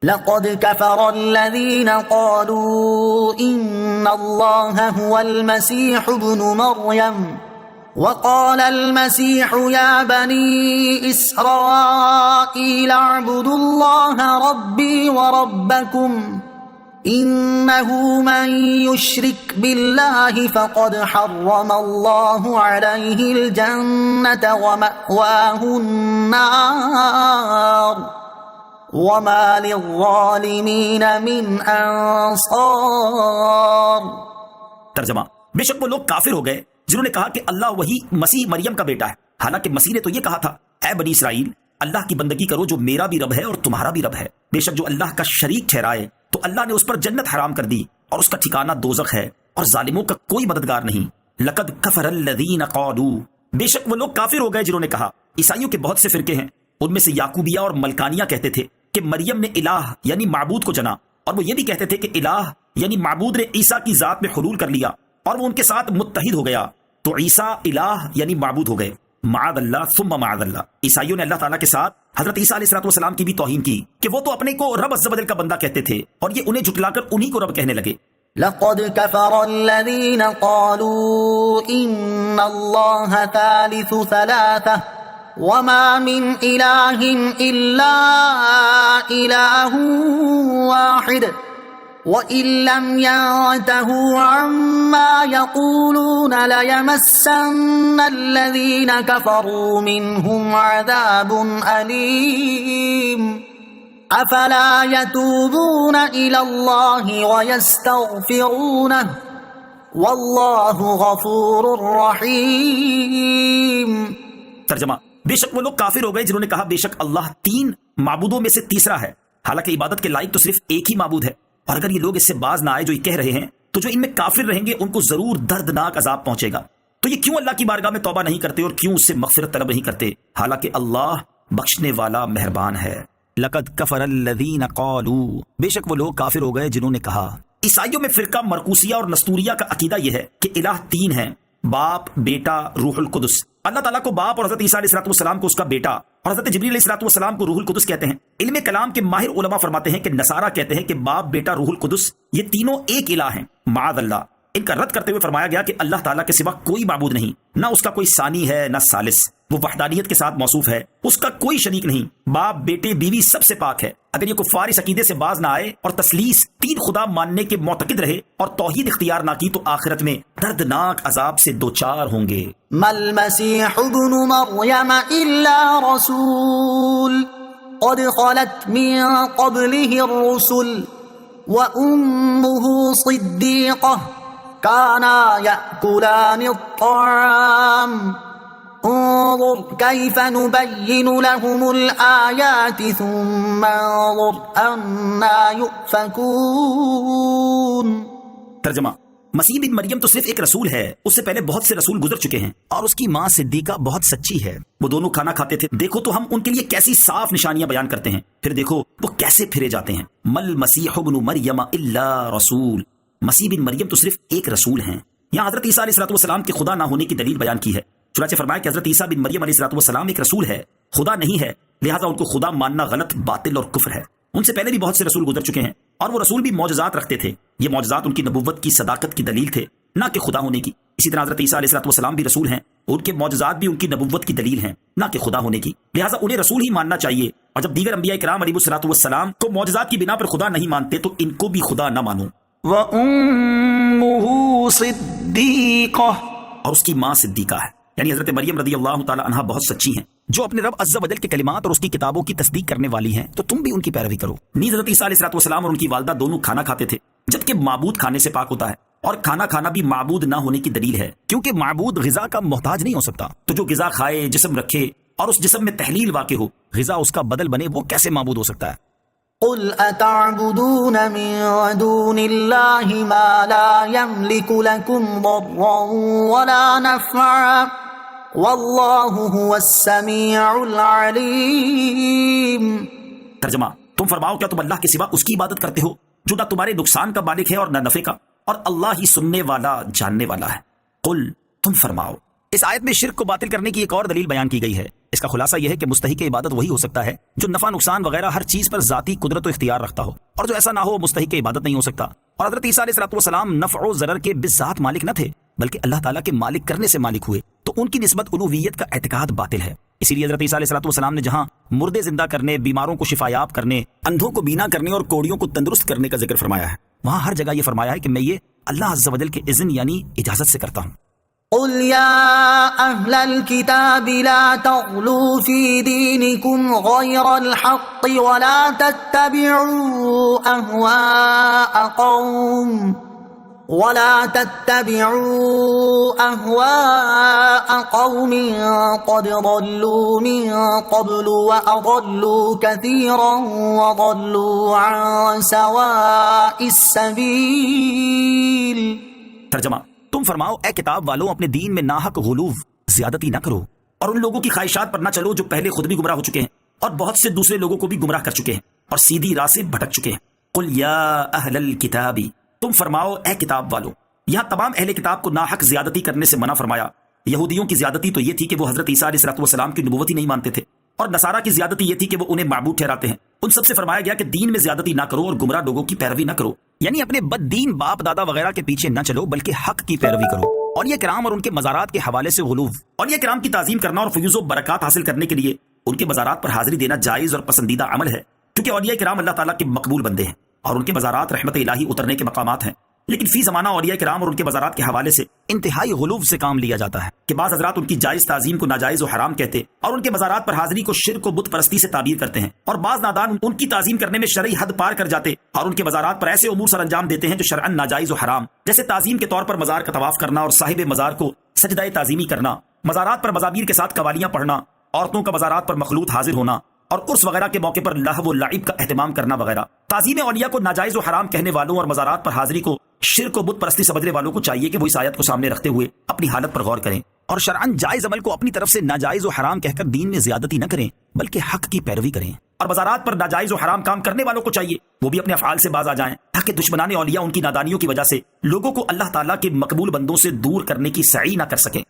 لقد كفر الذين قالوا إن الله هو المسيح ابن مريم وقال المسيح يا بني إسرائيل اعبدوا الله ربي وربكم إنه من يشرك بالله فقد حرم الله عليه الجنة ومأواه النار وما للظالمین من انصار۔ ترجمہ: بے شک وہ لوگ کافر ہو گئے جنہوں نے کہا کہ اللہ وہی مسیح مریم کا بیٹا ہے، حالانکہ مسیح نے تو یہ کہا تھا اے بنی اسرائیل اللہ کی بندگی کرو جو میرا بھی رب ہے اور تمہارا بھی رب ہے، بے شک جو اللہ کا شریک ٹھہرائے تو اللہ نے اس پر جنت حرام کر دی اور اس کا ٹھکانہ دوزخ ہے اور ظالموں کا کوئی مددگار نہیں۔ لقد کفر الذین قالوا، بے شک وہ لوگ کافر ہو گئے جنہوں نے کہا، عیسائیوں کے بہت سے فرقے ہیں، ان میں سے یعقوبیہ اور ملکانیہ کہتے تھے کہ مریم نے الہ یعنی معبود کو جنا، اور وہ یہ بھی کہتے تھے کہ الہ یعنی معبود نے عیسیٰ کی ذات میں حلول کر لیا اور وہ ان کے ساتھ متحد ہو گیا، تو عیسیٰ الہ یعنی معبود ہو گئے۔ معاذ اللہ ثم معاذ اللہ، عیسائیوں نے اللہ تعالیٰ کے ساتھ حضرت عیسیٰ علیہ السلام کی بھی توہین کی کہ وہ تو اپنے کو رب عز و جل کا بندہ کہتے تھے اور یہ انہیں جھٹلا کر انہی کو رب کہنے لگے۔ لقد كفر الذين قالوا إن الله ثالث ثلاثة وما من إله إلا إله واحد وَإِن لَّمْ يَنْتَهُوا عَمَّا يَقُولُونَ لَيَمَسَّنَّ الَّذِينَ كَفَرُوا مِنْهُمْ عَذَابٌ أَلِيمٌ أَفَلَا يَتُوبُونَ إِلَى اللَّهِ وَيَسْتَغْفِرُونَهُ وَاللَّهُ غَفُورٌ رَّحِيمٌ۔ ترجمہ: بے شک وہ لوگ کافر ہو گئے جنہوں نے کہا بے شک اللہ تین معبودوں میں سے تیسرا ہے، حالانکہ عبادت کے لائق تو صرف ایک ہی معبود ہے، اور اگر یہ لوگ اس سے باز نہ آئے جو یہ کہہ رہے ہیں تو جو ان میں کافر رہیں گے ان کو ضرور دردناک عذاب پہنچے گا۔ تو یہ کیوں اللہ کی بارگاہ میں توبہ نہیں کرتے اور کیوں اس سے مغفرت طلب نہیں کرتے، حالانکہ اللہ بخشنے والا مہربان ہے۔ لقد کفر الذین قالوا، بے شک وہ لوگ کافر ہو گئے جنہوں نے کہا۔ عیسائیوں میں فرقہ مرکوسیہ اور نستوریہ کا عقیدہ یہ ہے کہ الہ تین ہیں، باپ، بیٹا، روح القدس۔ اللہ تعالیٰ کو باپ اور حضرت عیسیٰ علیہ السلام کو اس کا بیٹا اور حضرت جبریل علیہ السلام کو روح القدس کہتے ہیں۔ علم کلام کے ماہر علماء فرماتے ہیں کہ نصارہ کہتے ہیں کہ باپ، بیٹا، روح القدس یہ تینوں ایک الہ ہیں، معاذ اللہ۔ ان کا رد کرتے ہوئے فرمایا گیا کہ اللہ تعالیٰ کے سوا کوئی معبود نہیں، نہ اس کا کوئی ثانی ہے نہ ثالث، وہ وحدانیت کے ساتھ موصوف ہے، اس کا کوئی شریک نہیں، باپ، بیٹے، بیوی سب سے پاک ہے۔ اگر یہ کفار اس عقیدے سے باز نہ آئے اور تثلیث تین خدا ماننے کے معتقد رہے اور توحید اختیار نہ کی تو آخرت میں دردناک عذاب سے دوچار ہوں گے۔ ما المسیح ابن مریم الا رسول قد خلت من قبله الرسل وامه صدیقہ كانا يأكلان الطعام انظر كيف نبين لهم الآيات ثم انظر أنا يؤفكون۔ ترجمہ: مسیح بن مریم تو صرف ایک رسول ہے، اس سے پہلے بہت سے رسول گزر چکے ہیں اور اس کی ماں صدیقہ بہت سچی ہے، وہ دونوں کھانا کھاتے تھے، دیکھو تو ہم ان کے لیے کیسی صاف نشانیاں بیان کرتے ہیں، پھر دیکھو وہ کیسے پھرے جاتے ہیں۔ مل مسیح ابن مریم الا رسول، مسیح بن مریم تو صرف ایک رسول ہیں۔ یہاں حضرت عیسیٰ علیہ السلام کے خدا نہ ہونے کی دلیل بیان کی ہے، چنانچہ فرمایا کہ حضرت عیسیٰ بن مریم علیہ السلام ایک رسول ہے، خدا نہیں ہے، لہٰذا ان کو خدا ماننا غلط، باطل اور کفر ہے۔ ان سے پہلے بھی بہت سے رسول گزر چکے ہیں اور وہ رسول بھی معجزات رکھتے تھے، یہ معجزات ان کی نبوت کی صداقت کی دلیل تھے، نہ کہ خدا ہونے کی۔ اسی طرح حضرت عیسیٰ علیہ السلام بھی رسول ہیں، ان کے معجزات بھی ان کی نبوت کی دلیل ہیں، نہ کہ خدا ہونے کی، لہٰذا انہیں رسول ہی ماننا چاہیے، اور جب دیگر انبیاء کرام علیہ السلام کو معجزات کی بنا پر خدا نہیں مانتے تو ان کو بھی خدا نہ مانو۔ وَأُمُّهُ صِدِّيقَةٌ، اور اس کی ماں صدیقہ ہے، یعنی حضرت مریم رضی اللہ تعالی عنہا بہت سچی ہیں، جو اپنے رب عز و جل کے کلمات اور اس کی کتابوں کی تصدیق کرنے والی ہیں، تو تم بھی ان کی پیروی کرو۔ نیز حضرت عیسیٰ علیہ السلام اور ان کی والدہ دونوں کھانا کھاتے تھے، جبکہ معبود کھانے سے پاک ہوتا ہے، اور کھانا کھانا بھی معبود نہ ہونے کی دلیل ہے، کیونکہ معبود غذا کا محتاج نہیں ہو سکتا، تو جو غذا کھائے، جسم رکھے اور اس جسم میں تحلیل واقع ہو، غذا اس کا بدل بنے، وہ کیسے معبود ہو سکتا ہے؟ قل اتعبدون من دون اللہ ما لا يملك لكم ضرا ولا نفعا واللہ هو السمیع العلیم۔ ترجمہ: تم فرماؤ کیا تم اللہ کے سوا اس کی عبادت کرتے ہو جو نہ تمہارے نقصان کا مالک ہے اور نہ نفع کا، اور اللہ ہی سننے والا جاننے والا ہے۔ قل، تم فرماؤ، اس آیت میں شرک کو باطل کرنے کی ایک اور دلیل بیان کی گئی ہے۔ اس کا خلاصہ یہ ہے کہ مستحق عبادت وہی ہو سکتا ہے جو نفع نقصان وغیرہ ہر چیز پر ذاتی قدرت و اختیار رکھتا ہو، اور جو ایسا نہ ہو وہ مستحق عبادت نہیں ہو سکتا۔ اور حضرت عیسیٰ علیہ السلام نفع و ضرر کے بذات مالک نہ تھے، بلکہ اللہ تعالیٰ کے مالک کرنے سے مالک ہوئے، تو ان کی نسبت الوہیت کا اعتقاد باطل ہے۔ اسی لیے حضرت عیسیٰ علیہ السلام نے جہاں مردے زندہ کرنے، بیماروں کو شفایاب کرنے، اندھوں کو بینا کرنے اور کوڑیوں کو تندرست کرنے کا ذکر فرمایا ہے، وہاں ہر جگہ یہ فرمایا ہے کہ میں یہ اللہ عز و جل کے اذن یعنی اجازت سے کرتا ہوں۔ قل يا أهل الكتاب لا تغلوا في دينكم غير الحق ولا تتبعوا أهواء قوم قد ضلوا من قبل وأضلوا كثيرا وضلوا عن سواء السبيل۔ ترجمہ: تم فرماؤ اے کتاب والوں، اپنے دین میں ناحق غلو زیادتی نہ کرو، اور ان لوگوں کی خواہشات پر نہ چلو جو پہلے خود بھی گمراہ ہو چکے ہیں اور بہت سے دوسرے لوگوں کو بھی گمراہ کر چکے ہیں اور سیدھی راہ سے بھٹک چکے ہیں۔ قل یا اہل الکتاب، تم فرماؤ اے کتاب والوں۔ یہاں تمام اہل کتاب کو ناحق زیادتی کرنے سے منع فرمایا۔ یہودیوں کی زیادتی تو یہ تھی کہ وہ حضرت عیسیٰ علیہ السلام کی نبوت ہی نہیں مانتے تھے، اور نصارہ کی زیادتی یہ تھی کہ وہ انہیں معبود ٹھہراتے ہیں۔ ان سب سے فرمایا گیا کہ دین میں زیادتی نہ کرو اور گمراہ لوگوں کی پیروی نہ کرو، یعنی اپنے بد دین باپ دادا وغیرہ کے پیچھے نہ چلو بلکہ حق کی پیروی کرو۔ اور یہ کرام اور ان کے مزارات کے حوالے سے غلو اور یہ کرام کی تعظیم کرنا اور فیوز و برکات حاصل کرنے کے لیے ان کے مزارات پر حاضری دینا جائز اور پسندیدہ عمل ہے، کیونکہ اولیاء کرام اللہ تعالیٰ کے مقبول بندے ہیں اور ان کے مزارات رحمت الہی اترنے کے مقامات ہیں۔ لیکن فی زمانہ اولیاء کرام اور ان کے مزارات کے حوالے سے انتہائی غلو سے کام لیا جاتا ہے کہ بعض حضرات ان کی جائز تعظیم کو ناجائز و حرام کہتے اور ان کے مزارات پر حاضری کو شرک و بت پرستی سے تعبیر کرتے ہیں، اور بعض نادان ان کی تعظیم کرنے میں شرعی حد پار کر جاتے اور ان کے مزارات پر ایسے امور سر انجام دیتے ہیں جو شرعاً ناجائز و حرام، جیسے تعظیم کے طور پر مزار کا طواف کرنا اور صاحب مزار کو سجدہ تعظیمی کرنا، مزارات پر مزامیر کے ساتھ قوالیاں پڑھنا، عورتوں کا مزارات پر مخلوط حاضر ہونا اور عرس وغیرہ کے موقع پر لہو و لعب کا اہتمام کرنا وغیرہ۔ تعظیم اولیاء کو ناجائز و حرام کہنے والوں اور مزارات پر حاضری کو شرک و بت پرستی سمجھنے والوں کو چاہیے کہ وہ اس آیت کو سامنے رکھتے ہوئے اپنی حالت پر غور کریں اور شرعاً جائز عمل کو اپنی طرف سے ناجائز و حرام کہہ کر دین میں زیادتی نہ کریں بلکہ حق کی پیروی کریں، اور مزارات پر ناجائز و حرام کام کرنے والوں کو چاہیے وہ بھی اپنے افعال سے باز آ جائیں تاکہ دشمنان اولیاء ان کی نادانیوں کی وجہ سے لوگوں کو اللہ تعالیٰ کے مقبول بندوں سے دور کرنے کی سعی نہ کر سکیں۔